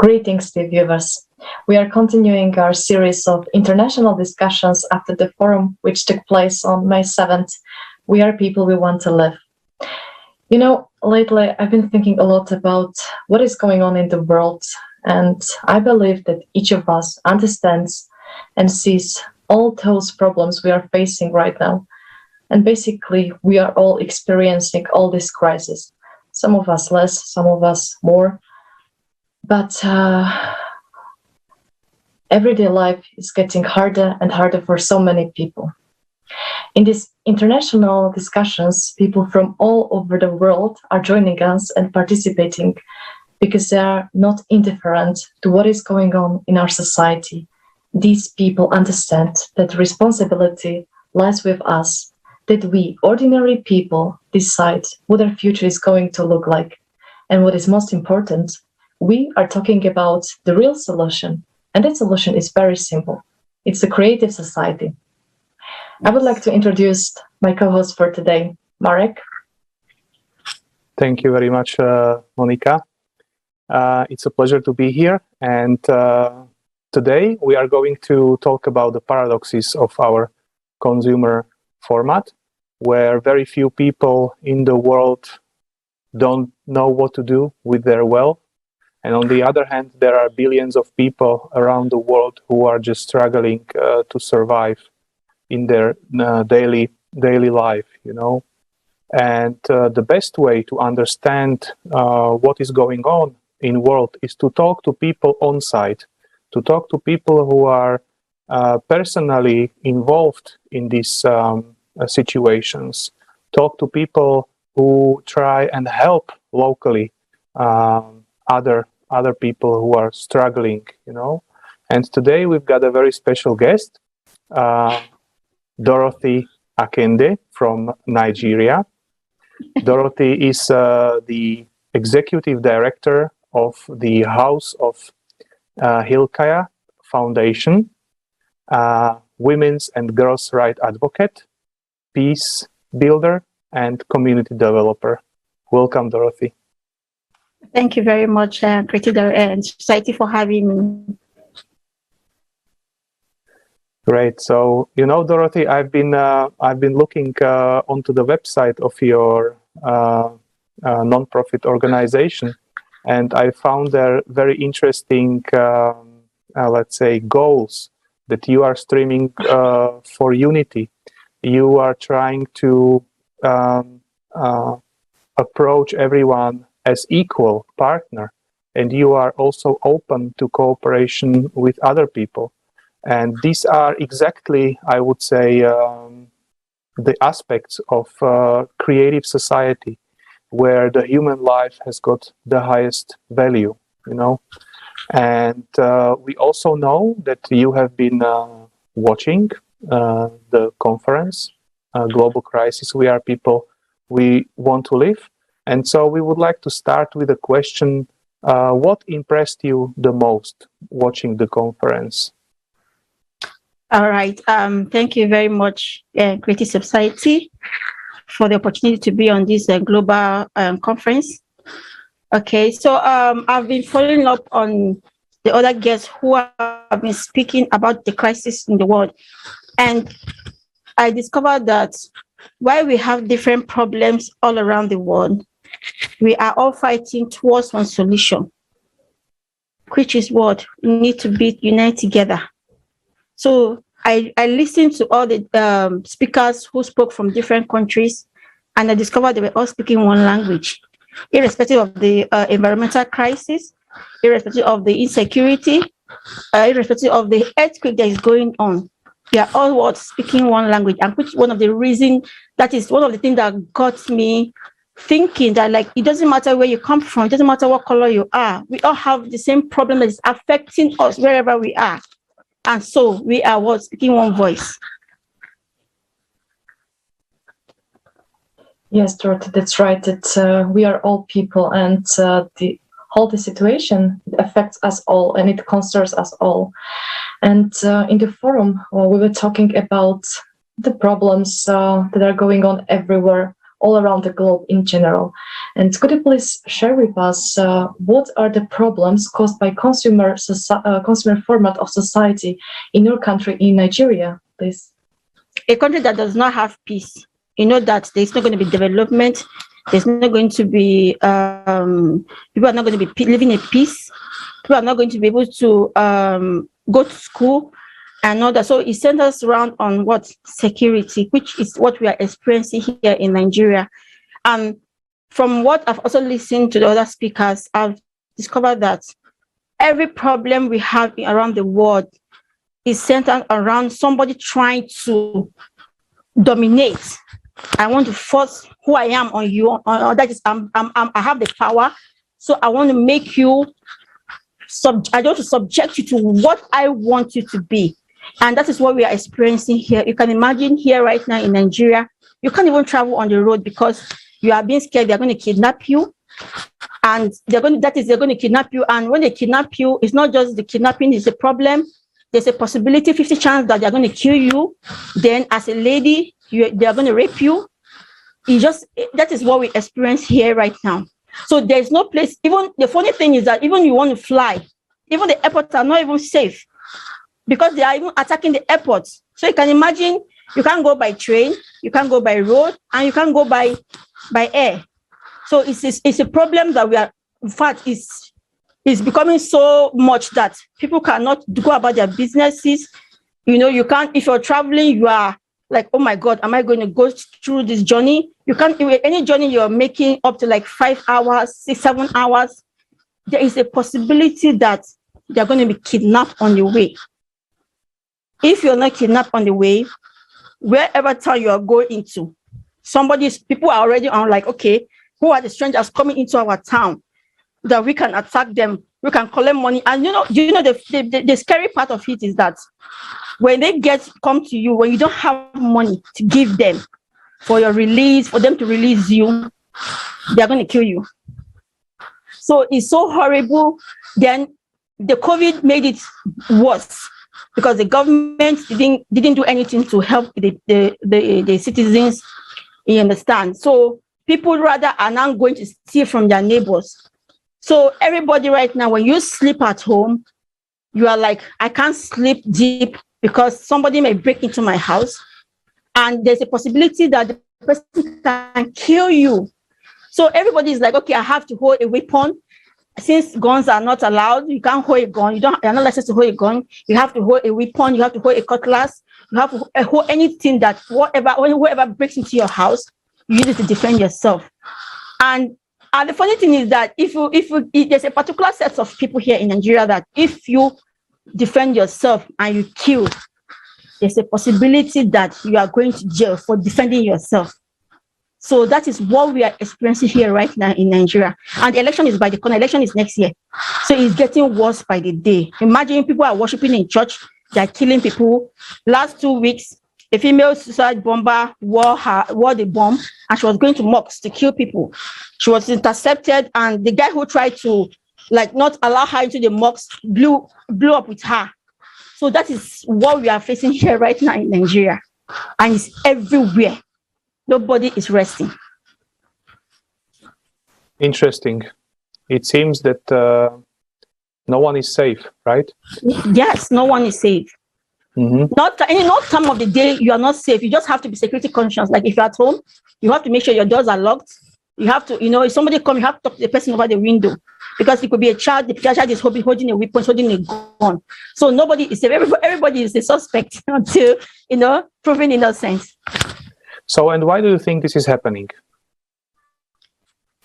Greetings, dear viewers. We are continuing our series of international discussions after the forum, which took place on May 7th. We are people we want to live. You know, lately I've been thinking a lot about what is going on in the world, and I believe that each of us understands and sees all those problems we are facing right now. And basically, we are all experiencing all this crisis. Some of us less, some of us more. But everyday life is getting harder and harder for so many people. In these international discussions, people from all over the world are joining us and participating because they are not indifferent to what is going on in our society. These people understand that responsibility lies with us, that we, ordinary people, decide what our future is going to look like. And what is most important, we are talking about the real solution, and that solution is very simple. It's a creative society. I would like to introduce my co-host for today, Marek. Thank you very much, Monica. It's a pleasure to be here, and today we are going to talk about the paradoxes of our consumer format, where very few people in the world don't know what to do with their wealth. And on the other hand, there are billions of people around the world who are just struggling to survive in their daily life, you know. And the best way to understand what is going on in the world is to talk to people on site, to talk to people who are personally involved in these situations, talk to people who try and help locally other people who are struggling, you know. And today we've got a very special guest, Dorothy Akende from Nigeria. Dorothy is the executive director of the House of Hilkiah Foundation, women's and girls' rights advocate, peace builder, and community developer. Welcome, Dorothy. Thank you very much, Creative and Society, for having me. Great. So, you know, Dorothy, I've been looking onto the website of your non-profit organization, and I found there very interesting, let's say, goals that you are streaming for unity. You are trying to approach everyone as equal partner, and you are also open to cooperation with other people. And these are exactly, I would say, the aspects of creative society where the human life has got the highest value, you know. And we also know that you have been watching the conference, Global Crisis, We Are People, We Want to Live. And so we would like to start with a question. What impressed you the most watching the conference? All right. Thank you very much, Creative Society, for the opportunity to be on this global conference. Okay, so I've been following up on the other guests who have been speaking about the crisis in the world. And I discovered that while we have different problems all around the world, we are all fighting towards one solution, which is what we need to be united together. So I listened to all the speakers who spoke from different countries, and I discovered they were all speaking one language, irrespective of the environmental crisis, irrespective of the insecurity, irrespective of the earthquake that is going on. We are all speaking one language, and which one of the reasons, that is one of the things that got me thinking that, like, it doesn't matter where you come from, it doesn't matter what color you are, we all have the same problem that is affecting us wherever we are. And so we are speaking one voice. Yes, Dorothy, that's right. We are all people, and the whole situation affects us all, and it concerns us all. And in the forum, we were talking about the problems that are going on everywhere, all around the globe in general. And could you please share with us what are the problems caused by consumer format of society in your country, in Nigeria, please? A country that does not have peace, you know that there's not going to be development. There's not going to be, people are not going to be living in peace. People are not going to be able to go to school and all that. So it centers around on what? Security, which is what we are experiencing here in Nigeria. And from what I've also listened to the other speakers, I've discovered that every problem we have around the world is centered around somebody trying to dominate. I want to force who I am on you. That is, I have the power, so I want to make you. I want to subject you to what I want you to be, and that is what we are experiencing here. You can imagine here right now in Nigeria, you can't even travel on the road because you are being scared. They are going to kidnap you, and they're going to kidnap you. And when they kidnap you, it's not just the kidnapping is a problem. There's a possibility, 50 chance that they're going to kill you. Then, as a lady, they are going to rape you. That is what we experience here right now. So there's no place. Even the funny thing is that even you want to fly, even the airports are not even safe because they are even attacking the airports. So you can imagine, you can't go by train, you can't go by road, and you can't go by air. So it's a problem that we are. In fact, it's becoming so much that people cannot go about their businesses. You know, you can't, if you're traveling, you are like, oh my God, am I going to go through this journey? You can't, any journey you're making up to like 5 hours, 6, 7 hours, there is a possibility that they're going to be kidnapped on the way. If you're not kidnapped on the way, wherever town you are going into, people are already on like, okay, who are the strangers coming into our town? That we can attack them, we can collect money. And the scary part of it is that when they come to you, when you don't have money to give them for your release, for them to release you, they're going to kill you. So it's so horrible. Then the COVID made it worse because the government didn't do anything to help the citizens. You understand? So people rather are now going to steal from their neighbors. So everybody right now, when you sleep at home, you are like, I can't sleep deep because somebody may break into my house. And there's a possibility that the person can kill you. So everybody is like, okay, I have to hold a weapon. Since guns are not allowed, you can't hold a gun. You're not licensed to hold a gun. You have to hold a weapon. You have to hold a cutlass. You have to hold anything that whoever breaks into your house, you use it to defend yourself. And the funny thing is that if there's a particular set of people here in Nigeria that if you defend yourself and you kill, there's a possibility that you are going to jail for defending yourself. So that is what we are experiencing here right now in Nigeria. And the election is by the corner. Election is next year. So it's getting worse by the day. Imagine people are worshiping in church. They're killing people. Last 2 weeks, a female suicide bomber wore the bomb and she was going to mosques to kill people. She was intercepted and the guy who tried to not allow her into the mosque blew up with her. So that is what we are facing here right now in Nigeria. And it's everywhere. Nobody is resting. Interesting. It seems that no one is safe, right? Yes, no one is safe. Mm-hmm. Not time of the day you are not safe. You just have to be security conscious. Like if you're at home, you have to make sure your doors are locked. You have to, if somebody comes, you have to talk to the person over the window because it could be a child. The child is holding a weapon, holding a gun. So nobody is safe. Everybody is a suspect until proven innocence. So, and why do you think this is happening?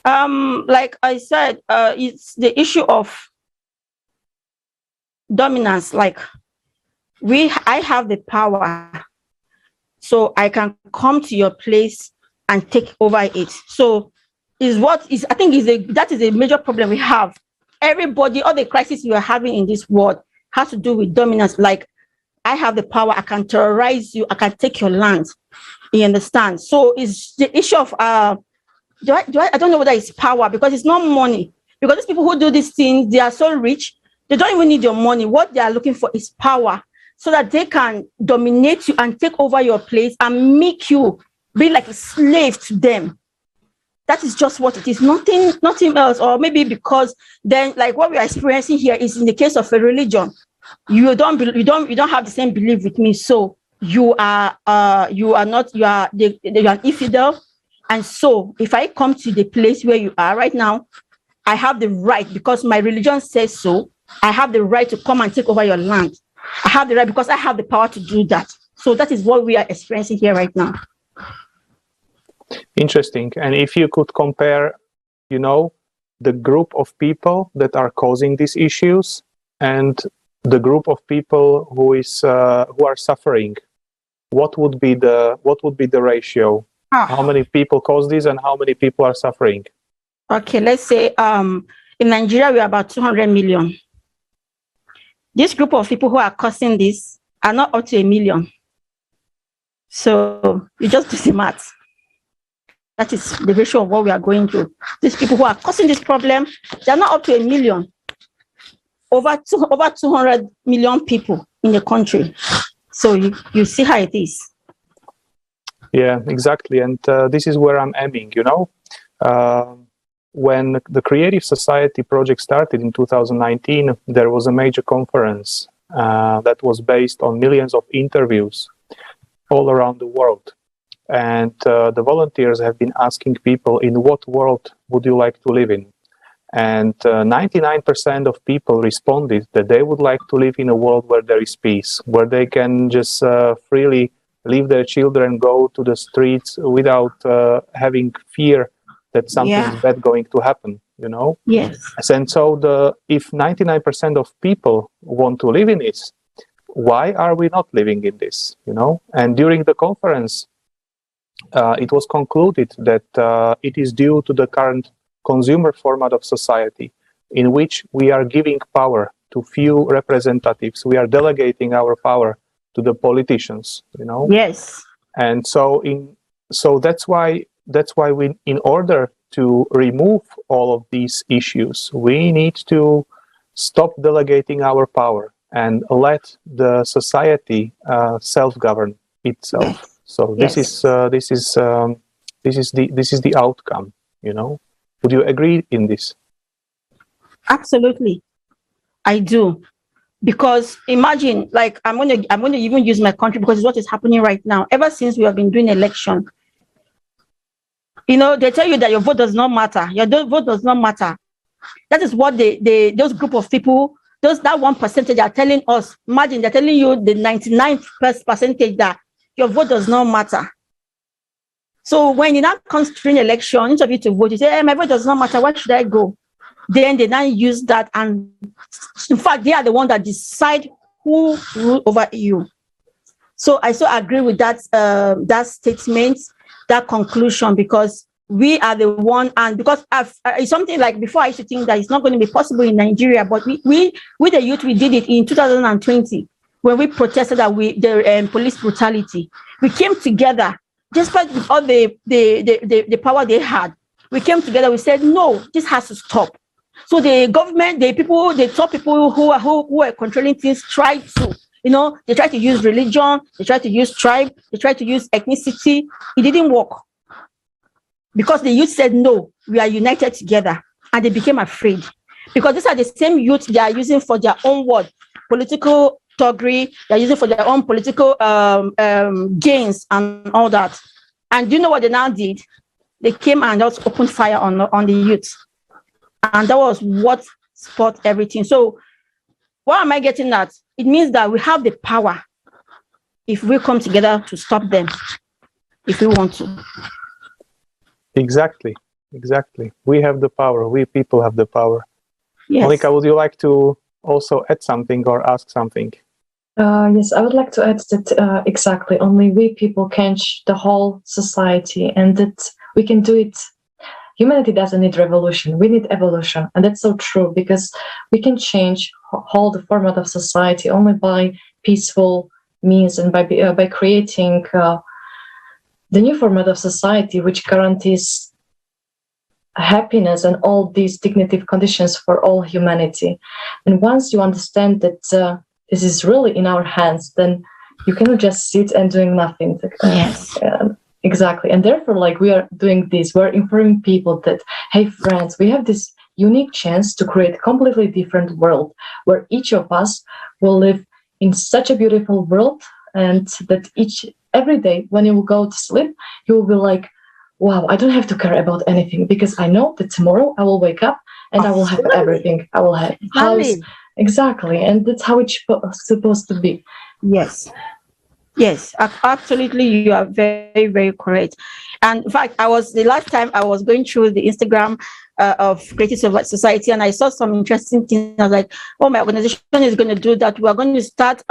Like I said, it's the issue of dominance. Like I have the power, so I can come to your place and take over it. So that is a major problem we have. Everybody, all the crises we are having in this world has to do with dominance. Like I have the power, I can terrorize you, I can take your land. You understand? So it's the issue of I don't know whether it's power because it's not money. Because these people who do these things, they are so rich, they don't even need your money. What they are looking for is power, so that they can dominate you and take over your place and make you be like a slave to them. That is just what it is. Nothing else. Or maybe because then, like what we are experiencing here is in the case of a religion, you don't have the same belief with me. So you are an infidel. And so if I come to the place where you are right now, I have the right, because my religion says so, I have the right to come and take over your land. I have the right because I have the power to do that. So that is what we are experiencing here right now. Interesting. And if you could compare, the group of people that are causing these issues and the group of people who are suffering, what would be the ratio? How many people cause this and how many people are suffering? Okay, let's say in Nigeria we are about 200 million. This group of people who are causing this are not up to 1 million. So you just do the math. That is the ratio of what we are going through. These people who are causing this problem, they are not up to 1 million. Over 200 million people in the country. So you see how it is. Yeah, exactly. And this is where I'm aiming, when the Creative Society project started in 2019, there was a major conference that was based on millions of interviews all around the world. And the volunteers have been asking people, in what world would you like to live in? And 99% of people responded that they would like to live in a world where there is peace, where they can just freely leave their children, go to the streets without having fear that something is bad going to happen, Yes. And so if 99% of people want to live in this, why are we not living in this, And during the conference, it was concluded that it is due to the current consumer format of society, in which we are giving power to few representatives. We are delegating our power to the politicians, Yes. And so that's why we, in order to remove all of these issues, we need to stop delegating our power and let the society self-govern itself. So this is the outcome. Would you agree in this? Absolutely, I do. Because imagine, like I'm going to even use my country because it's what is happening right now. Ever since we have been doing election, they tell you that your vote does not matter. Your vote does not matter. That is what those group of people, that 1% are telling us. Imagine they're telling you the 99% that your vote does not matter. So when it now comes to an election, instead of you to vote, you say, hey, my vote does not matter. Why should I go? Then they now use that, and in fact, they are the one that decide who rule over you. So I so agree with that statement, that conclusion, because we are the one, and because it's something like before I used to think that it's not going to be possible in Nigeria, but we the youth, we did it in 2020 when we protested that the police brutality. We came together, despite all the power they had. We came together. We said, no, this has to stop. So the government, the top people who are controlling things tried to, they tried to use religion, they tried to use tribe, they tried to use ethnicity. It didn't work. Because the youth said, no, we are united together. And they became afraid. Because these are the same youth they are using for their own political thuggery, they're using for their own political gains and all that. And do you know what they now did? They came and just opened fire on the youth. And that was what sparked everything. So what am I getting at? It means that we have the power if we come together to stop them, if we want to. Exactly. We have the power. We people have the power. Yes. Monica, would you like to also add something or ask something? Yes, I would like to add that exactly only we people can change the whole society, and that we can do it. Humanity doesn't need revolution, we need evolution. And that's so true, because we can change whole the format of society only by peaceful means and by creating the new format of society, which guarantees happiness and all these dignified conditions for all humanity. And once you understand that this is really in our hands, then you cannot just sit and doing nothing. Yes. Exactly. And therefore, like we are doing this, we're informing people that, hey, friends, we have this unique chance to create a completely different world where each of us will live in such a beautiful world, and that every day when you will go to sleep, you will be like, wow, I don't have to care about anything because I know that tomorrow I will wake up and I will have everything. I will have house. Exactly. And that's how it's supposed to be. Yes. Yes, absolutely. You are very, very correct. And in fact, the last time I was going through the Instagram of Creative Society, and I saw some interesting things. I was like, oh, my organization is going to do that. We are going to start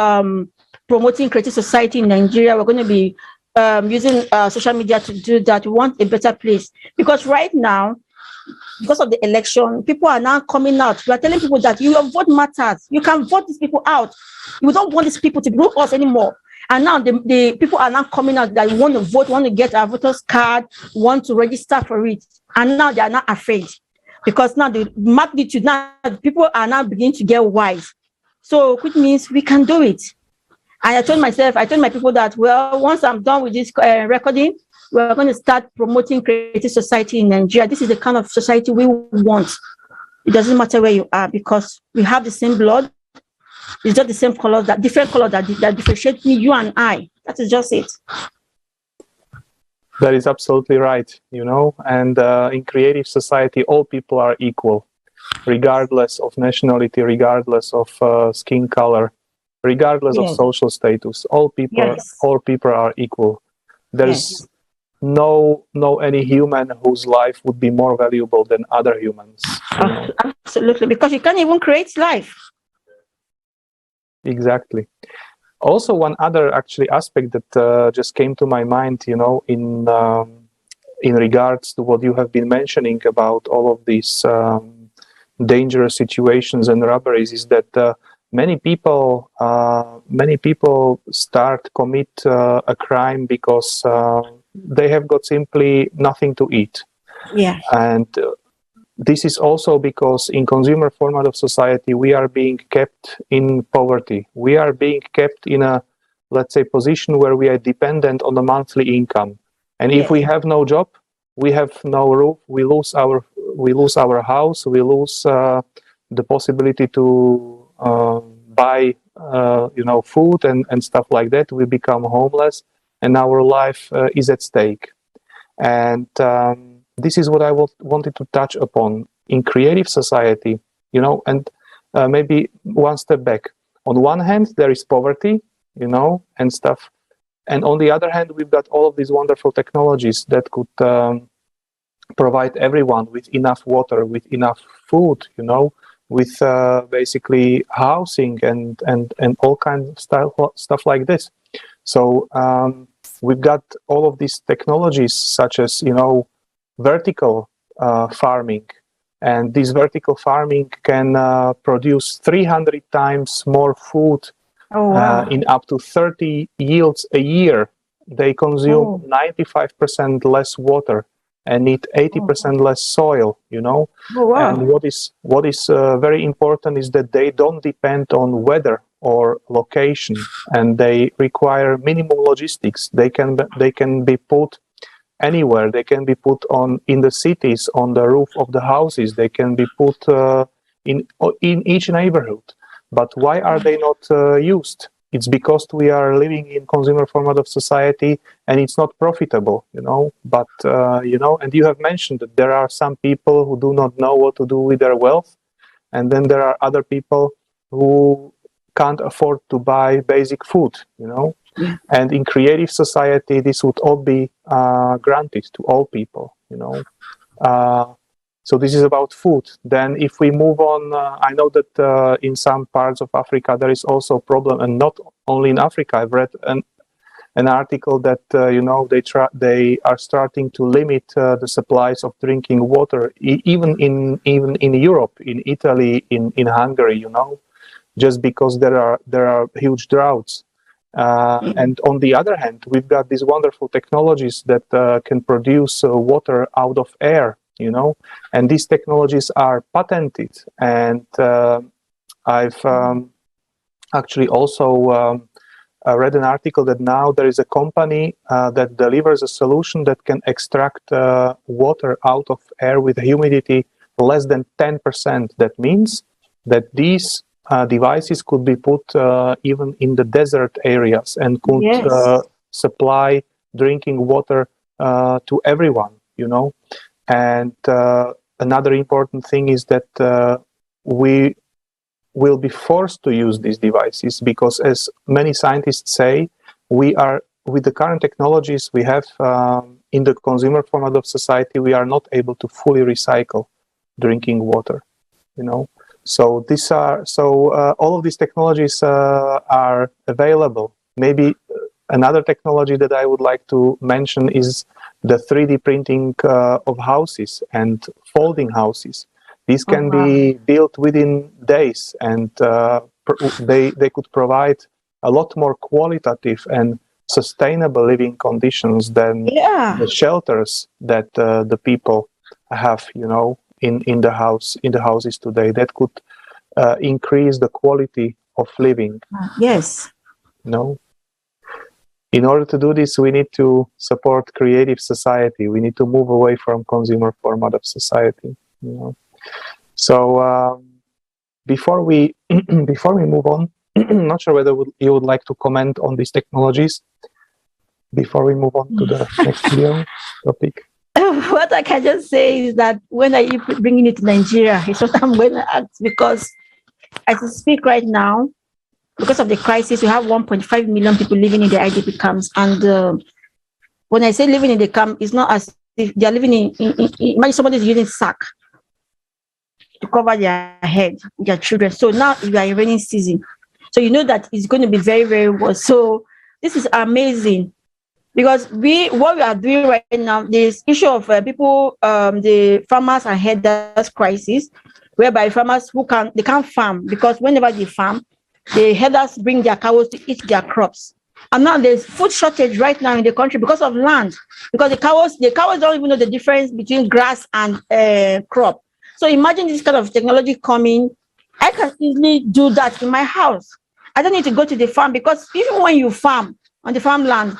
promoting Creative Society in Nigeria. We're going to be using social media to do that. We want a better place. Because right now, because of the election, people are now coming out. We are telling people that your vote matters. You can vote these people out. You don't want these people to rule us anymore. And now the people are now coming out that want to vote, want to get a voter's card, want to register for it. And now they are not afraid. Because now the magnitude, now people are now beginning to get wise. So which means we can do it. And I told my people that, well, once I'm done with this recording, we're going to start promoting Creative Society in Nigeria. This is the kind of society we want. It doesn't matter where you are because we have the same blood. It's just the same color, that different color that differentiate me, you and I. That is just it. That is absolutely right, and in Creative Society, all people are equal, regardless of nationality, regardless of skin color, regardless of social status. All people are equal. There's no any human whose life would be more valuable than other humans. Absolutely, because you can't even create life. Exactly. Also, one other actually aspect that just came to my mind, in regards to what you have been mentioning about all of these dangerous situations and robberies, is that many people commit a crime because they have got simply nothing to eat. Yeah. And this is also because in consumer format of society, we are being kept in poverty. We are being kept in a, let's say, position where we are dependent on the monthly income. And if we have no job, we have no roof, we lose our house, we lose the possibility to buy food and stuff like that. We become homeless and our life is at stake. And this is what I wanted to touch upon. In Creative Society, and maybe one step back. On one hand, there is poverty, and stuff. And on the other hand, we've got all of these wonderful technologies that could provide everyone with enough water, with enough food, with basically housing and all kinds of stuff like this. So we've got all of these technologies such as, vertical farming. And this vertical farming can produce 300 times more food in up to 30 yields a year. They consume 95% less water and need 80% less soil, And what is very important is that they don't depend on weather or location, and they require minimum logistics. They can be put anywhere. They can be put in the cities, on the roof of the houses. They can be put in each neighborhood. But why are they not used? It's because we are living in consumer format of society and it's not profitable, But, and you have mentioned that there are some people who do not know what to do with their wealth. And then there are other people who can't afford to buy basic food, Yeah. And in Creative Society, this would all be granted to all people, So this is about food. Then if we move on, I know that in some parts of Africa, there is also a problem, and not only in Africa. I've read an article that, they are starting to limit the supplies of drinking water, even in Europe, in Italy, in Hungary, just because there are huge droughts. And on the other hand, we've got these wonderful technologies that can produce water out of air, and these technologies are patented. And I've actually also read an article that now there is a company that delivers a solution that can extract water out of air with humidity less than 10%. That means that these devices could be put even in the desert areas and could supply drinking water to everyone, you know. And another important thing is that we will be forced to use these devices because, as many scientists say, we are, with the current technologies we have in the consumer format of society, we are not able to fully recycle drinking water, you know. So all of these technologies are available. Maybe another technology that I would like to mention is the 3D printing of houses and folding houses. These can be built within days, and they could provide a lot more qualitative and sustainable living conditions than the shelters that the people have, you know, in the houses today. That could increase the quality of living. Yes. No. In order to do this, we need to support creative society. We need to move away from consumer format of society. You know. So before we move on, I'm not sure whether you would like to comment on these technologies before we move on to the next video topic. What I can just say is that when I bringing it to Nigeria, it's what I'm going to ask, because as I speak right now, because of the crisis, we have 1.5 million people living in the IDP camps. And when I say living in the camp, it's not as if they're living imagine somebody is using sack to cover their head, their children. So now we are in rainy season. So you know that it's going to be very, very worse. So this is amazing. Because what we are doing right now, this issue of people, the farmers ahead this crisis, whereby farmers they can't farm, because whenever they farm, the herders bring their cows to eat their crops. And now there's food shortage right now in the country because of land. Because the cows don't even know the difference between grass and crop. So imagine this kind of technology coming. I can easily do that in my house. I don't need to go to the farm, because even when you farm on the farmland,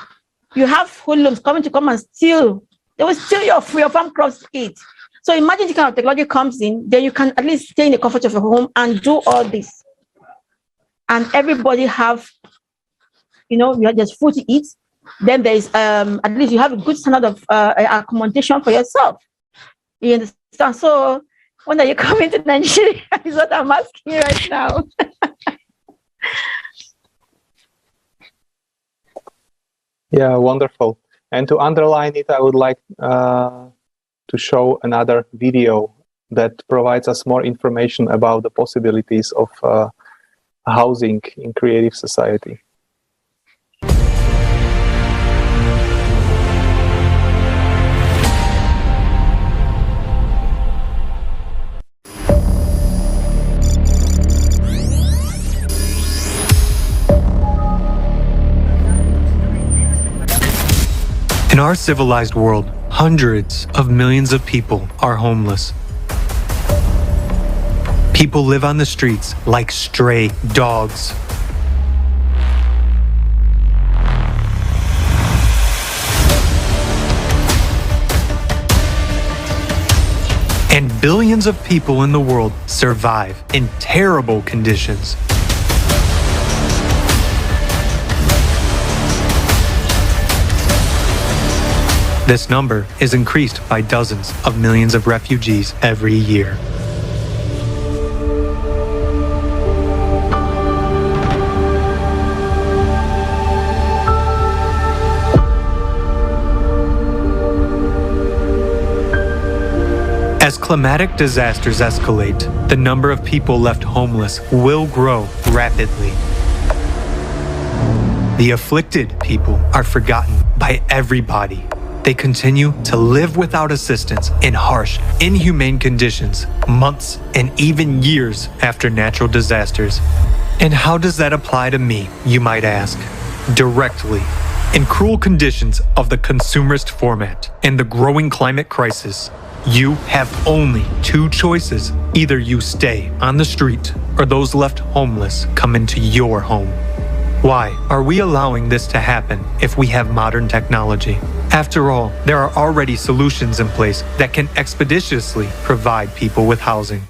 you have hoodlums coming to come and steal. They will steal your farm crops to eat. So imagine this kind of technology comes in, then you can at least stay in the comfort of your home and do all this. And everybody have, you know, there's food to eat. Then there's at least you have a good standard of accommodation for yourself. You understand? So when are you coming to Nigeria? Is what I'm asking right now. Yeah, wonderful. And to underline it, I would like to show another video that provides us more information about the possibilities of housing in creative society. In our civilized world, hundreds of millions of people are homeless. People live on the streets like stray dogs. And billions of people in the world survive in terrible conditions. This number is increased by dozens of millions of refugees every year. As climatic disasters escalate, the number of people left homeless will grow rapidly. The afflicted people are forgotten by everybody. They continue to live without assistance in harsh, inhumane conditions, months and even years after natural disasters. And how does that apply to me, you might ask? Directly. In cruel conditions of the consumerist format and the growing climate crisis, you have only two choices. Either you stay on the street or those left homeless come into your home. Why are we allowing this to happen if we have modern technology? After all, there are already solutions in place that can expeditiously provide people with housing.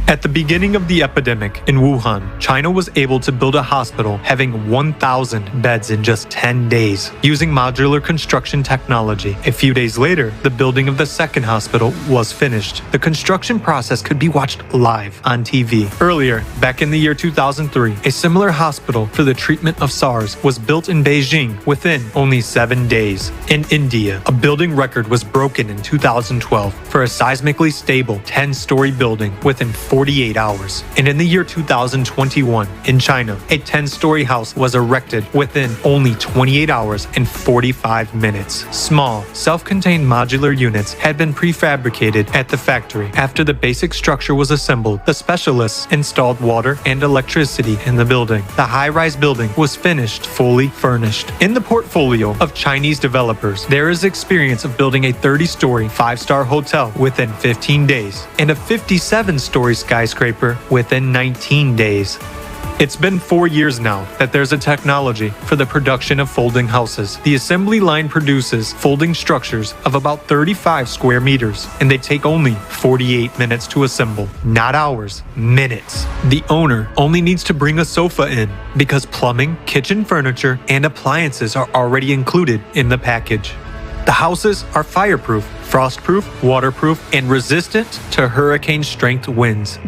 At the beginning of the epidemic in Wuhan, China was able to build a hospital having 1,000 beds in just 10 days, using modular construction technology. A few days later, the building of the second hospital was finished. The construction process could be watched live on TV. Earlier, back in the year 2003, a similar hospital for the treatment of SARS was built in Beijing within only 7 days. In India, a building record was broken in 2012 for a seismically stable 10-story building within 48 hours. And in the year 2021, in China, a 10-story house was erected within only 28 hours and 45 minutes. Small, self-contained modular units had been prefabricated at the factory. After the basic structure was assembled, the specialists installed water and electricity in the building. The high-rise building was finished fully furnished. In the portfolio of Chinese developers, there is experience of building a 30-story, 5-star hotel within 15 days and a 57-story skyscraper within 19 days. It's been 4 years now that there's a technology for the production of folding houses. The assembly line produces folding structures of about 35 square meters, and they take only 48 minutes to assemble. Not hours, minutes. The owner only needs to bring a sofa in because plumbing, kitchen furniture, and appliances are already included in the package. The houses are fireproof, frostproof, waterproof, and resistant to hurricane-strength winds.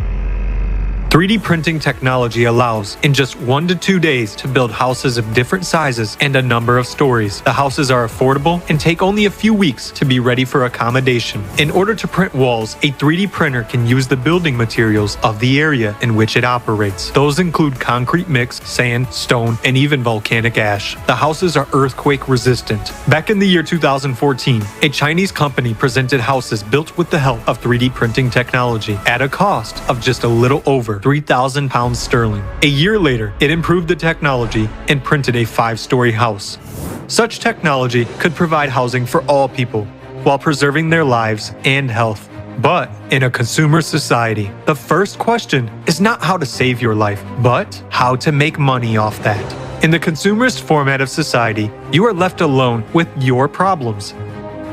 3D printing technology allows, in just 1 to 2 days, to build houses of different sizes and a number of stories. The houses are affordable and take only a few weeks to be ready for accommodation. In order to print walls, a 3D printer can use the building materials of the area in which it operates. Those include concrete mix, sand, stone, and even volcanic ash. The houses are earthquake resistant. Back in the year 2014, a Chinese company presented houses built with the help of 3D printing technology at a cost of just a little over 3,000 pounds sterling. A year later, it improved the technology and printed a 5-story house. Such technology could provide housing for all people while preserving their lives and health. But in a consumer society, the first question is not how to save your life, but how to make money off that. In the consumerist format of society, you are left alone with your problems.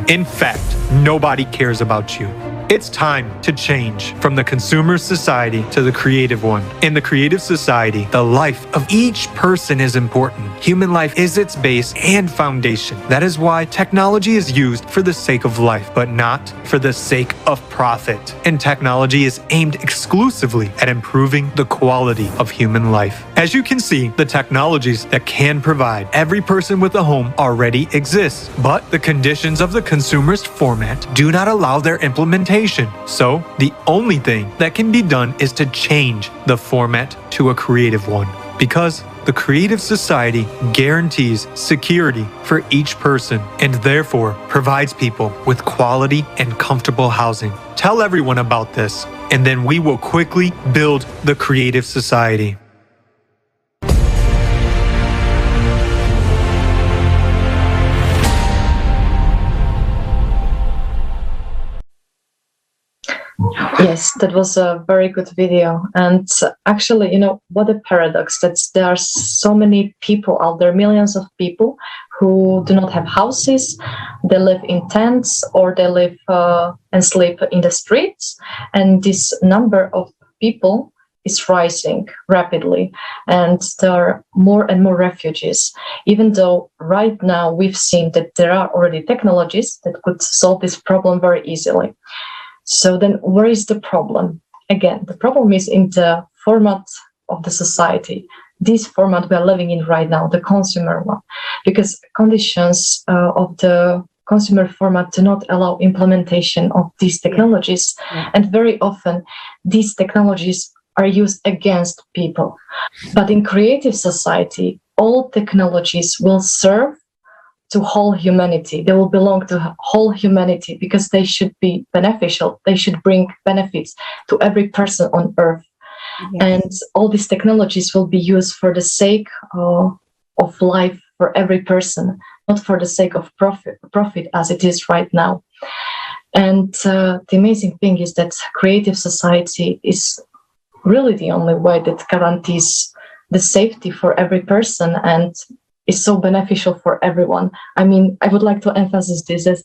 In fact, nobody cares about you. It's time to change from the consumer society to the creative one. In the creative society, the life of each person is important. Human life is its base and foundation. That is why technology is used for the sake of life, but not for the sake of profit. And technology is aimed exclusively at improving the quality of human life. As you can see, the technologies that can provide every person with a home already exist, but the conditions of the consumerist format do not allow their implementation. So, the only thing that can be done is to change the format to a creative one, because the creative society guarantees security for each person and therefore provides people with quality and comfortable housing. Tell everyone about this, and then we will quickly build the creative society. Yes, that was a very good video. And actually, what a paradox that there are so many people out there, millions of people who do not have houses. They live in tents or they live and sleep in the streets. And this number of people is rising rapidly. And there are more and more refugees, even though right now we've seen that there are already technologies that could solve this problem very easily. So then where is the problem? Again, the problem is in the format of the society. This format we are living in right now, the consumer one, because conditions of the consumer format do not allow implementation of these technologies. Yeah. And very often these technologies are used against people. But in creative society, all technologies will serve to whole humanity. They will belong to whole humanity because they should be beneficial. They should bring benefits to every person on earth. Yes. And all these technologies will be used for the sake of life for every person, not for the sake of profit as it is right now. And the amazing thing is that creative society is really the only way that guarantees the safety for every person and is so beneficial for everyone. I mean, I would like to emphasize this as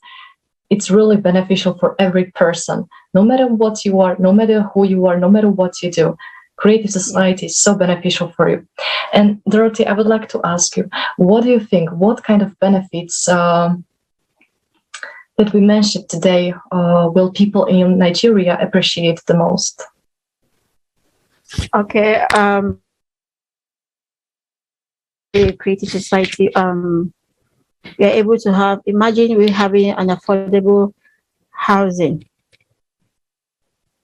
it's really beneficial for every person, no matter what you are, no matter who you are, no matter what you do. Creative society is so beneficial for you. And Dorothy, I would like to ask you, what do you think? What kind of benefits that we mentioned today will people in Nigeria appreciate the most? Okay. A creative society. We are able to have. Imagine we having an affordable housing.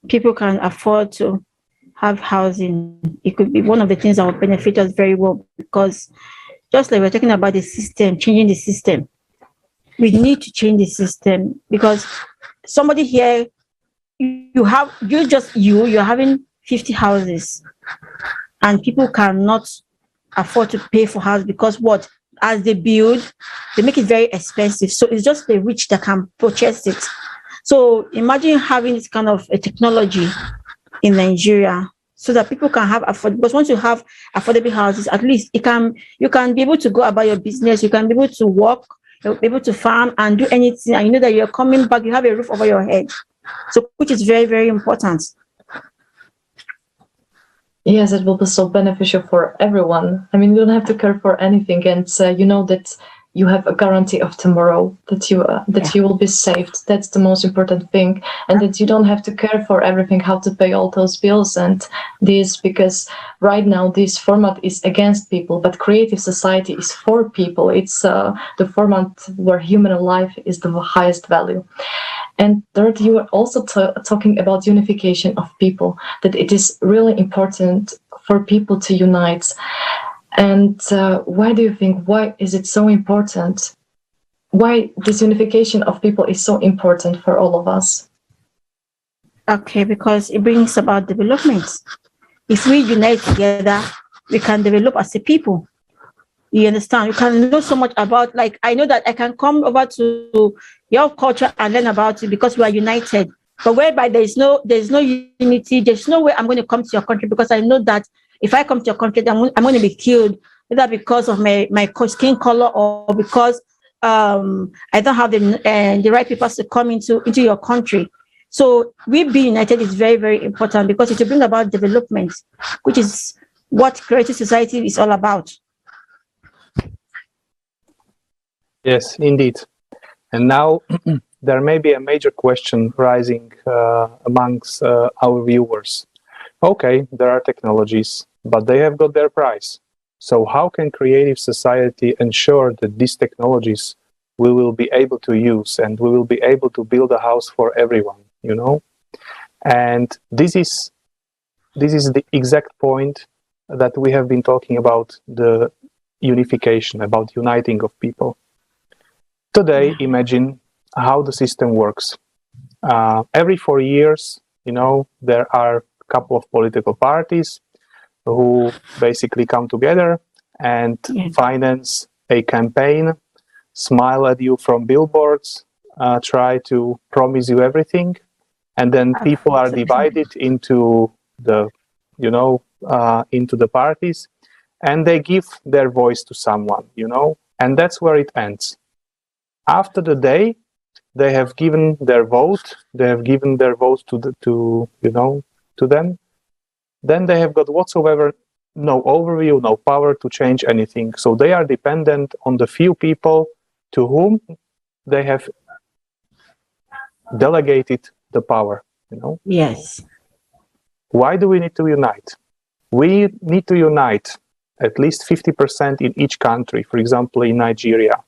People can afford to have housing. It could be one of the things that will benefit us very well, because just like we're talking about the system, changing the system, we need to change the system, because somebody here, you're having 50 houses and people cannot afford to pay for house, because what, as they build, they make it very expensive. So it's just the rich that can purchase it. So imagine having this kind of a technology in Nigeria, so that people can have because once you have affordable houses, at least you can be able to go about your business, you can be able to work, you'll be able to farm and do anything, and you know that you're coming back, you have a roof over your head. So which is very, very important. Yes, it will be so beneficial for everyone. I mean, you don't have to care for anything, and you know that you have a guarantee of tomorrow, that you will be saved. That's the most important thing, and that you don't have to care for everything, how to pay all those bills and this, because right now this format is against people, but creative society is for people. It's the format where human life is the highest value. And third, you were also talking about unification of people, that it is really important for people to unite. And why do you think, why is it so important? Why this unification of people is so important for all of us? Okay, because it brings about development. If we unite together, we can develop as a people. You understand? You can know so much about, like, I know that I can come over to your culture and learn about it because we are united. But whereby there's no unity, there's no way I'm going to come to your country, because I know that if I come to your country, I'm going to be killed, either because of my skin color or because I don't have the right people to come into your country. So we being united is very, very important, because it will bring about development, which is what creative society is all about. Yes, indeed. And now there may be a major question rising amongst our viewers. Okay, there are technologies, but they have got their price. So how can creative society ensure that these technologies we will be able to use and we will be able to build a house for everyone, you know? And this is the exact point that we have been talking about, the unification, about uniting of people. Today, imagine how the system works. Every 4 years, you know, there are a couple of political parties who basically come together and finance a campaign, smile at you from billboards, try to promise you everything, and then people are divided into the, into the parties, and they give their voice to someone, you know, and that's where it ends. After the day, they have given their vote. They have given their vote to them. Then they have got whatsoever no overview, no power to change anything. So they are dependent on the few people to whom they have delegated the power. You know. Yes. Why do we need to unite? We need to unite at least 50% in each country. For example, in Nigeria.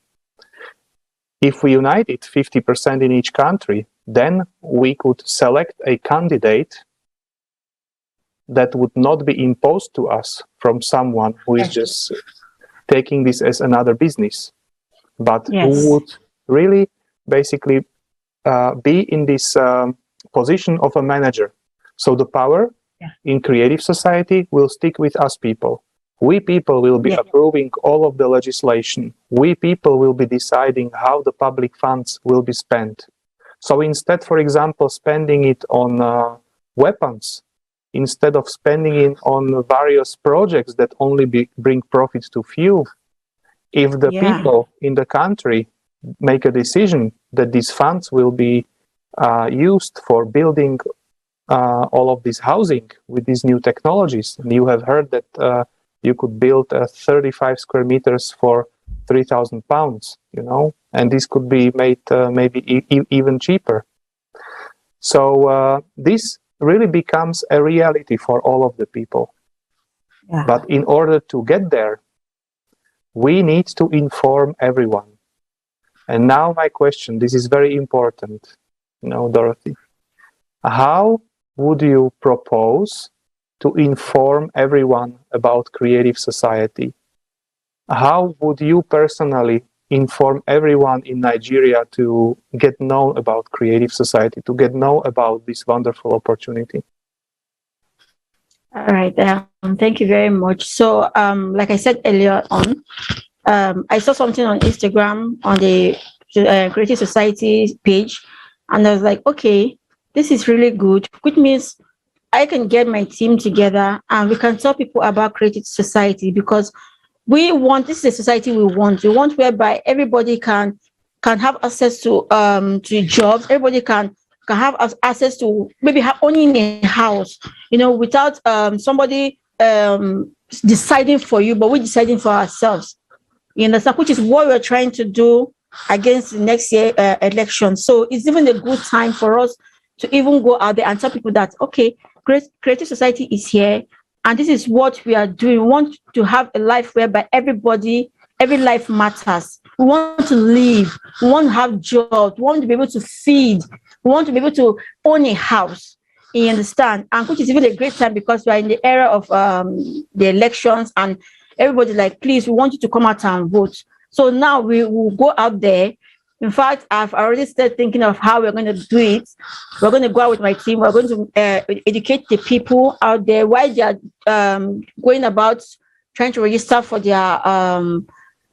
If we united 50% in each country, then we could select a candidate that would not be imposed to us from someone who is just taking this as another business, but who would really basically be in this position of a manager. So the power in creative society will stick with us people. We people will be approving all of the legislation. We people will be deciding how the public funds will be spent. So instead, for example, spending it on weapons, instead of spending it on various projects that only bring profits to few, if the people in the country make a decision that these funds will be used for building all of this housing with these new technologies, and you have heard that you could build 35 square meters for £3,000, you know, and this could be made maybe even cheaper. So this really becomes a reality for all of the people. Yeah. But in order to get there, we need to inform everyone. And now my question, this is very important, you know, Dorothy. How would you propose to inform everyone about creative society? How would you personally inform everyone in Nigeria to get known about creative society, to get known about this wonderful opportunity? All right. Thank you very much. So, like I said earlier on, I saw something on Instagram on the Creative Society page, and I was like, okay, this is really good, which means I can get my team together and we can tell people about Creative Society, because we want, this is a society we want. We want whereby everybody can have access to jobs. Everybody can have access to maybe owning a house, you know, without somebody deciding for you, but we're deciding for ourselves. You understand? Which is what we're trying to do against the next year election. So it's even a good time for us to even go out there and tell people that, okay, Creative Society is here, and this is what we are doing. We want to have a life whereby every life matters. We want to live. We want to have jobs. We want to be able to feed. We want to be able to own a house. You understand? And which is even a great time because we are in the era of the elections, and everybody's like, please, we want you to come out and vote. So now we will go out there. In fact, I've already started thinking of how we're going to do it. We're going to go out with my team. We're going to educate the people out there while they are going about trying to register for their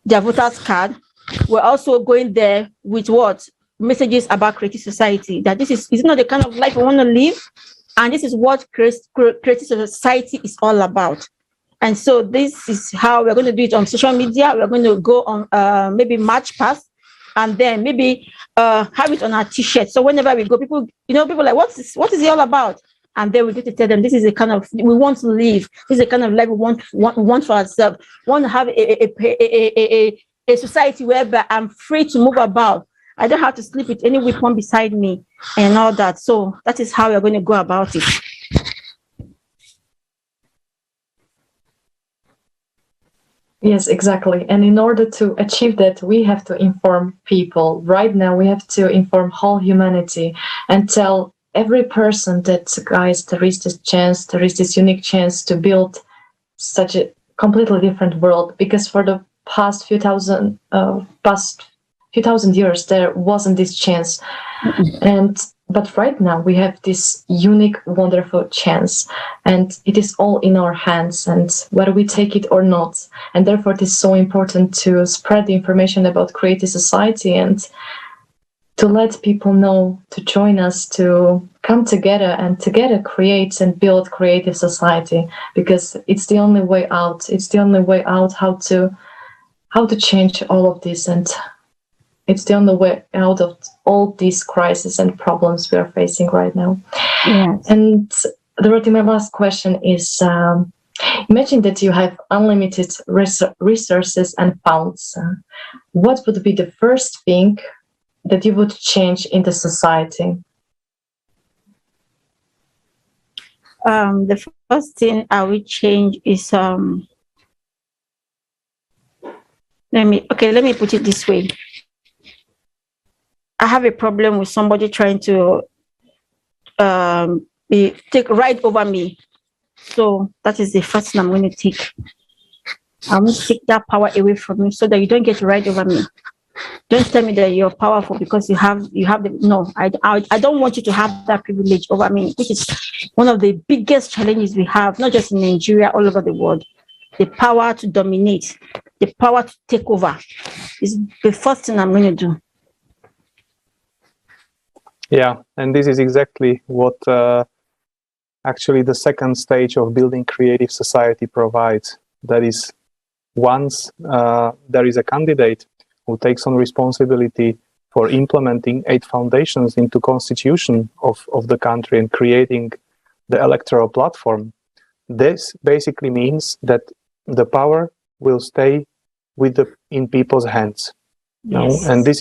voters card. We're also going there with what? Messages about Creative Society, that this is not the kind of life we want to live, and this is what Creative Society is all about. And so this is how we're going to do it on social media. We're going to go on maybe March Pass, and then maybe have it on our T-shirt. So whenever we go, people like, what is it all about? And then we get to tell them, this is the kind of we want to live. This is the kind of life we want for ourselves. We want to have a society where I'm free to move about. I don't have to sleep with any weapon beside me and all that. So that is how we're going to go about it. Yes, exactly. And in order to achieve that, we have to inform people. Right now, we have to inform whole humanity and tell every person that, guys, there is this chance, there is this unique chance to build such a completely different world. Because for the past few thousand years, there wasn't this chance. But right now we have this unique, wonderful chance, and it is all in our hands, and whether we take it or not. And therefore it is so important to spread the information about Creative Society and to let people know, to join us, to come together and together create and build Creative Society, because it's the only way out. It's the only way out how to change all of this, and it's the only way out of all these crises and problems we are facing right now. Yes. And Dorothy, my last question is, imagine that you have unlimited resources and funds. What would be the first thing that you would change in the society? The first thing I would change is let me put it this way. I have a problem with somebody trying to take right over me. So that is the first thing I'm going to take. I'm going to take that power away from you so that you don't get right over me. Don't tell me that you're powerful because you have the no. I don't want you to have that privilege over me, which is one of the biggest challenges we have, not just in Nigeria, all over the world. The power to dominate, the power to take over is the first thing I'm going to do. Yeah, and this is exactly what actually the second stage of building creative society provides. That is, once there is a candidate who takes on responsibility for implementing 8 foundations into constitution of the country and creating the electoral platform, this basically means that the power will stay in people's hands. Yes. And this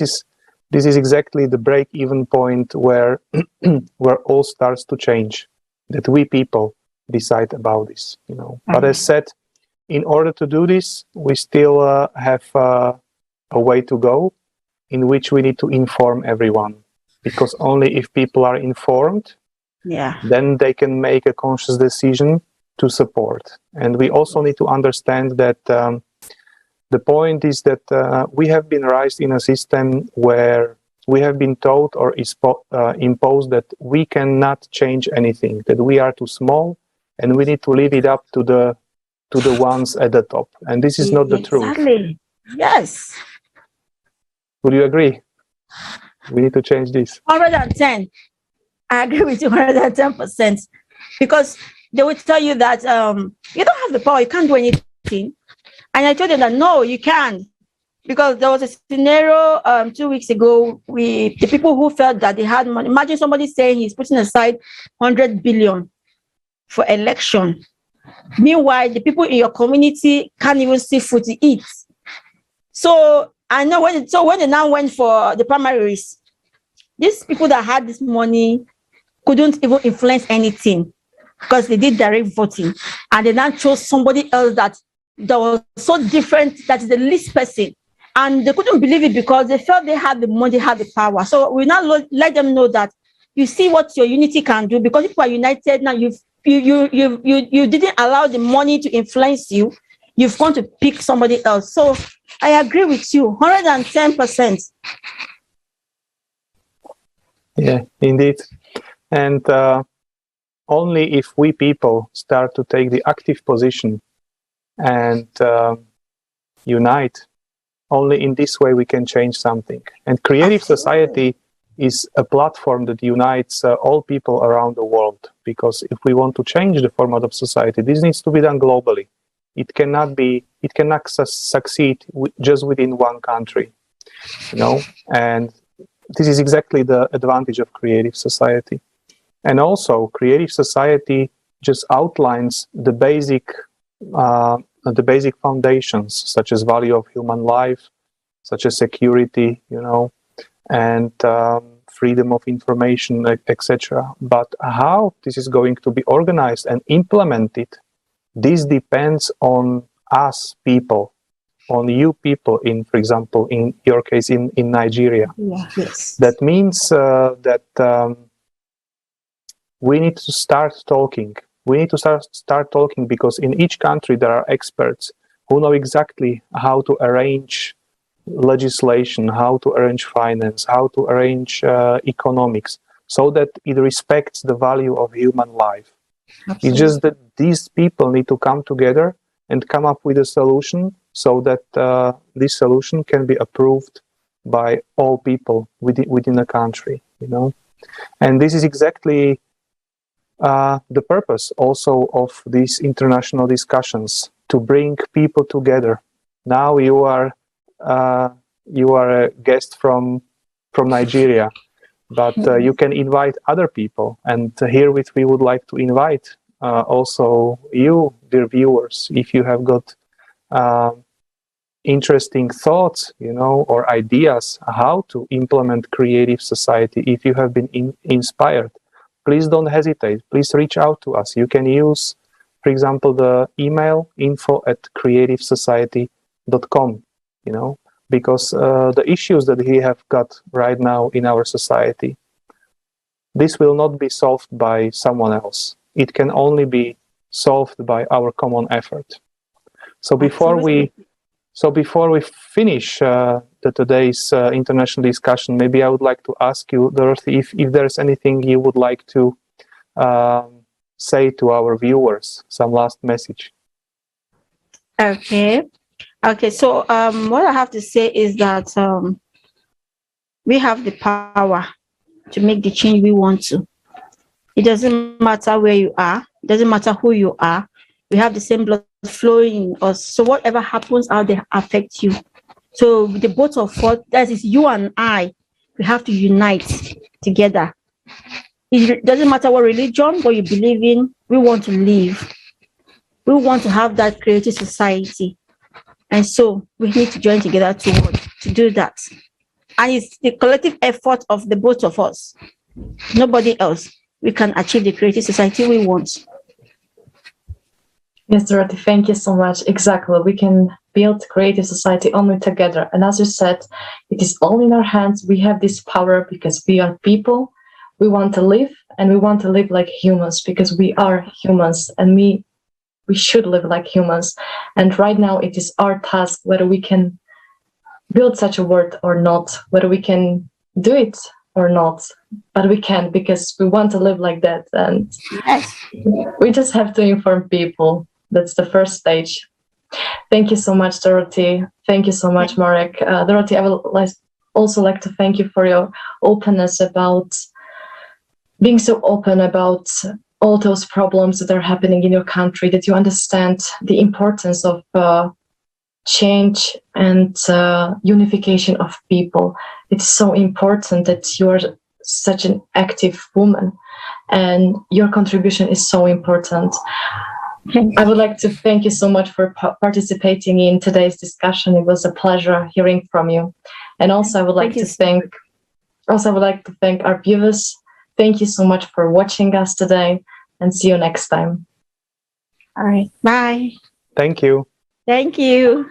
is exactly the break-even point where where all starts to change. That we people decide about this. But as said, in order to do this, we still have a way to go, in which we need to inform everyone. Because only if people are informed, then they can make a conscious decision to support. And we also need to understand that the point is that we have been raised in a system where we have been taught or imposed that we cannot change anything, that we are too small, and we need to leave it up to the ones at the top. And this is not the truth. Exactly. Yes. Would you agree? We need to change this. 110. I agree with you 110%. Because they will tell you that you don't have the power, you can't do anything. And I told them that no, you can. Because there was a scenario 2 weeks ago with the people who felt that they had money. Imagine somebody saying he's putting aside 100 billion for election. Meanwhile, the people in your community can't even see food to eat. So I know when they now went for the primaries, these people that had this money couldn't even influence anything because they did direct voting, and they now chose somebody else that was so different, that is the least person. And they couldn't believe it because they felt they had the money, they had the power. So we now let them know that you see what your unity can do, because if you are united now, you didn't allow the money to influence you. You've gone to pick somebody else. So I agree with you, 110%. Yeah, indeed. And only if we people start to take the active position and unite, only in this way we can change something. And creative society is a platform that unites all people around the world, because if we want to change the format of society, this needs to be done globally. It cannot succeed just within one country, and this is exactly the advantage of creative society. And also, creative society just outlines the basic foundations, such as value of human life, such as security, and freedom of information, etc. But how this is going to be organized and implemented, this depends on us people, on you people, for example, in your case, in Nigeria. Yeah, yes. That means that we need to start talking. We need to start talking, because in each country there are experts who know exactly how to arrange legislation, how to arrange finance, how to arrange economics, so that it respects the value of human life. Absolutely. It's just that these people need to come together and come up with a solution, so that this solution can be approved by all people within a country, And this is exactly the purpose also of these international discussions, to bring people together. Now you are a guest from Nigeria, but you can invite other people. And herewith we would like to invite also you, dear viewers, if you have got interesting thoughts, or ideas how to implement creative society. If you have been inspired, please don't hesitate. Please reach out to us. You can use, for example, the email info@creativesociety.com, because the issues that we have got right now in our society, this will not be solved by someone else. It can only be solved by our common effort. So before we finish today's international discussion, maybe I would like to ask you, Dorothy, if there's anything you would like to say to our viewers, some last message. Okay. So what I have to say is that we have the power to make the change we want to. It doesn't matter where you are. It doesn't matter who you are. We have the same blood flowing in us. So whatever happens out there affects you. So the both of us, that is you and I, we have to unite together. It doesn't matter what religion, what you believe in, we want to live. We want to have that creative society. And so we need to join together to do that. And it's the collective effort of the both of us. Nobody else. We can achieve the creative society we want. Yes, Dorothy, thank you so much. Exactly. We can build creative society only together. And as you said, it is all in our hands. We have this power because we are people. We want to live, and we want to live like humans because we are humans, and we should live like humans. And right now it is our task whether we can build such a world or not, whether we can do it or not. But we can, because we want to live like that. And Yes. we just have to inform people. That's the first stage. Thank you so much, Dorothy. Thank you so much, Marek. Dorothy, I would also like to thank you for your openness about being so open about all those problems that are happening in your country, that you understand the importance of change and unification of people. It's so important that you are such an active woman, and your contribution is so important. I would like to thank you so much for participating in today's discussion. It was a pleasure hearing from you. And also I would like to thank our viewers. Thank you so much for watching us today, and see you next time. All right. Bye. Thank you. Thank you.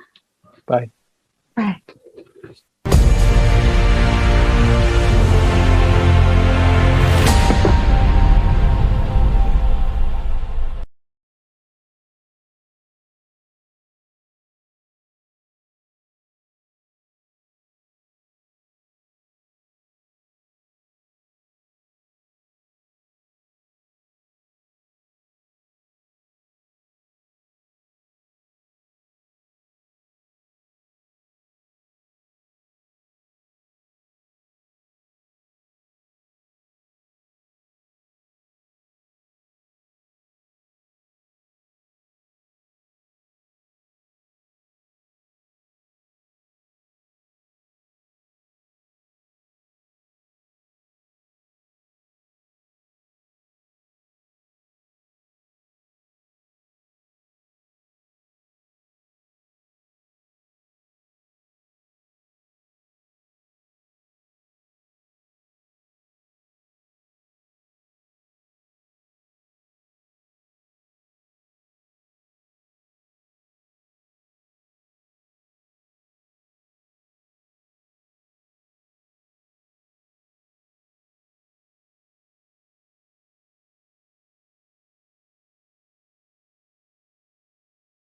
Bye. Bye.